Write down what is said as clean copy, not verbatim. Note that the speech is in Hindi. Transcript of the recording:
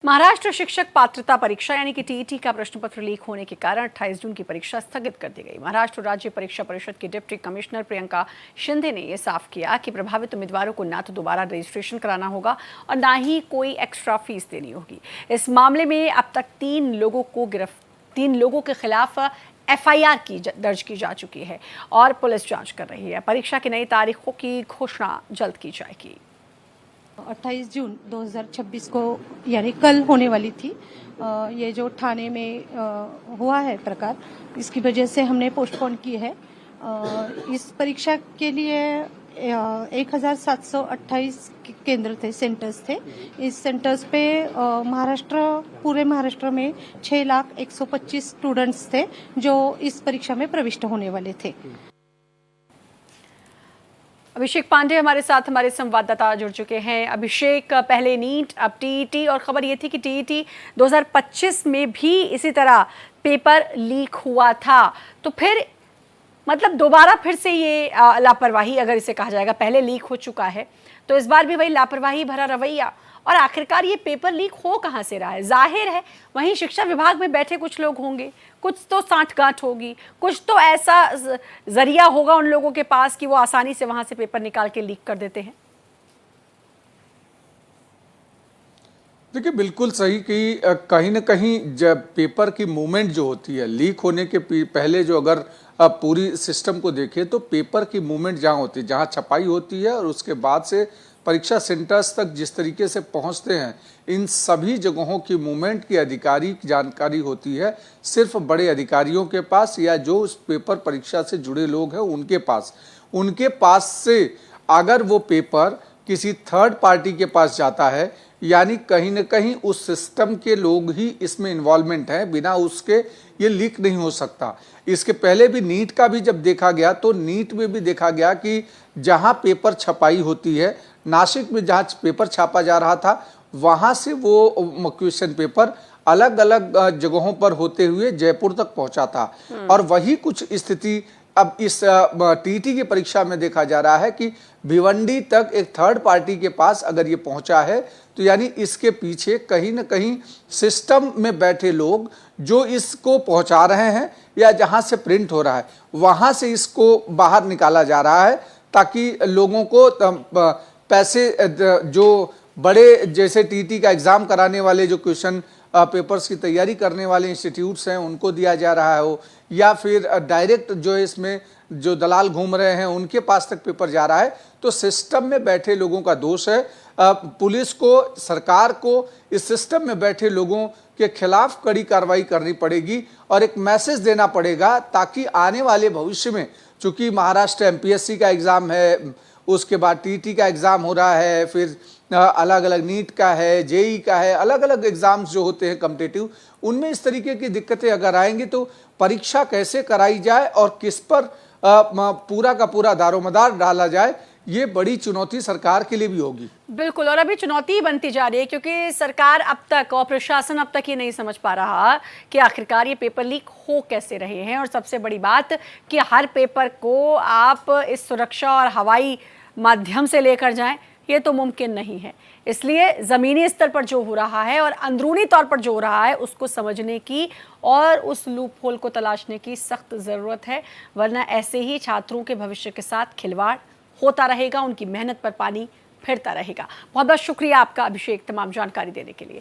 महाराष्ट्र शिक्षक पात्रता परीक्षा यानी कि टीईटी का प्रश्न पत्र लीक होने के कारण 28 जून की परीक्षा स्थगित कर दी गई। महाराष्ट्र राज्य परीक्षा परिषद की डिप्टी कमिश्नर प्रियंका शिंदे ने यह साफ किया कि प्रभावित उम्मीदवारों को ना तो दोबारा रजिस्ट्रेशन कराना होगा और ना ही कोई एक्स्ट्रा फीस देनी होगी। इस मामले में अब तक तीन लोगों के खिलाफ एफआईआर दर्ज की जा चुकी है और पुलिस जांच कर रही है। परीक्षा की नई तारीखों की घोषणा जल्द की जाएगी। 28 जून 2026 को यानी कल होने वाली थी। ये जो ठाणे में हुआ है प्रकार, इसकी वजह से हमने पोस्टपोन की है। इस परीक्षा के लिए 1728 केंद्र थे, सेंटर्स थे। इस सेंटर्स पे पूरे महाराष्ट्र में 6,125 स्टूडेंट्स थे जो इस परीक्षा में प्रविष्ट होने वाले थे। अभिषेक पांडे हमारे साथ हमारे संवाददाता जुड़ चुके हैं। अभिषेक, पहले नीट, अब टीईटी, और खबर ये थी कि टीईटी 2025 में भी इसी तरह पेपर लीक हुआ था, तो फिर मतलब दोबारा फिर से ये लापरवाही, अगर इसे कहा जाएगा, पहले लीक हो चुका है तो इस बार भी वही लापरवाही भरा रवैया, और आखिरकार ये पेपर लीक हो कहाँ से रहा है? जाहिर है वहीं शिक्षा विभाग में बैठे कुछ लोग होंगे, कुछ तो सांठगांठ होगी, कुछ तो ऐसा जरिया होगा उन लोगों के पास कि वो आसानी से वहां से पेपर निकाल के लीक कर देते हैं। देखिए, बिल्कुल सही कि कहीं ना कहीं जब पेपर की मूवमेंट जो होती है, लीक होने के पहले जो अगर पूरी सिस्टम को देखें तो पेपर की मूवमेंट जहाँ होती है, जहाँ छपाई होती है और उसके बाद से परीक्षा सेंटर्स तक जिस तरीके से पहुंचते हैं, इन सभी जगहों की मूवमेंट की आधिकारिक जानकारी होती है सिर्फ बड़े अधिकारियों के पास या जो उस पेपर परीक्षा से जुड़े लोग हैं उनके पास से अगर वो पेपर किसी थर्ड पार्टी के पास जाता है, यानी कहीं ना कहीं उस सिस्टम के लोग ही इसमें इन्वॉल्वमेंट हैं, बिना उसके ये लीक नहीं हो सकता। इसके पहले भी नीट का भी जब देखा गया तो नीट में भी देखा गया कि जहां पेपर छपाई होती है, नासिक में जहां पेपर छापा जा रहा था, वहां से वो क्वेश्चन पेपर अलग अलग जगहों पर होते हुए जयपुर तक पहुंचा था। और वही कुछ स्थिति अब इस टीटी की परीक्षा में देखा जा रहा है कि भिवंडी तक एक थर्ड पार्टी के पास अगर ये पहुंचा है तो यानी इसके पीछे कहीं ना कहीं सिस्टम में बैठे लोग जो इसको पहुंचा रहे हैं या जहां से प्रिंट हो रहा है वहां से इसको बाहर निकाला जा रहा है, ताकि लोगों को पैसे जो बड़े जैसे टीटी का एग्जाम कराने वाले जो क्वेश्चन पेपर्स की तैयारी करने वाले इंस्टीट्यूट्स हैं उनको दिया जा रहा हो, या फिर डायरेक्ट जो इसमें जो दलाल घूम रहे हैं उनके पास तक पेपर जा रहा है, तो सिस्टम में बैठे लोगों का दोष है। पुलिस को, सरकार को इस सिस्टम में बैठे लोगों के खिलाफ कड़ी कार्रवाई करनी पड़ेगी और एक मैसेज देना पड़ेगा, ताकि आने वाले भविष्य में, चूंकि महाराष्ट्र एमपीएससी का एग्ज़ाम है, उसके बाद टीटी का एग्ज़ाम हो रहा है, फिर अलग अलग नीट का है, जेई का है, अलग अलग एग्ज़ाम्स जो होते हैं कॉम्पिटिटिव, उनमें इस तरीके की दिक्कतें अगर आएंगी तो परीक्षा कैसे कराई जाए और किस पर पूरा का पूरा दारोमदार डाला जाए, ये बड़ी चुनौती सरकार के लिए भी होगी। बिल्कुल, और अभी चुनौती बनती जा रही है क्योंकि सरकार अब तक और प्रशासन अब तक ये नहीं समझ पा रहा कि आखिरकार ये पेपर लीक हो कैसे रहे हैं, और सबसे बड़ी बात कि हर पेपर को आप इस सुरक्षा और हवाई माध्यम से लेकर जाएं, ये तो मुमकिन नहीं है। इसलिए ज़मीनी स्तर पर जो हो रहा है और अंदरूनी तौर पर जो हो रहा है उसको समझने की और उस लूप होल को तलाशने की सख्त ज़रूरत है, वरना ऐसे ही छात्रों के भविष्य के साथ खिलवाड़ होता रहेगा, उनकी मेहनत पर पानी फिरता रहेगा। बहुत बहुत शुक्रिया आपका अभिषेक, तमाम जानकारी देने के लिए।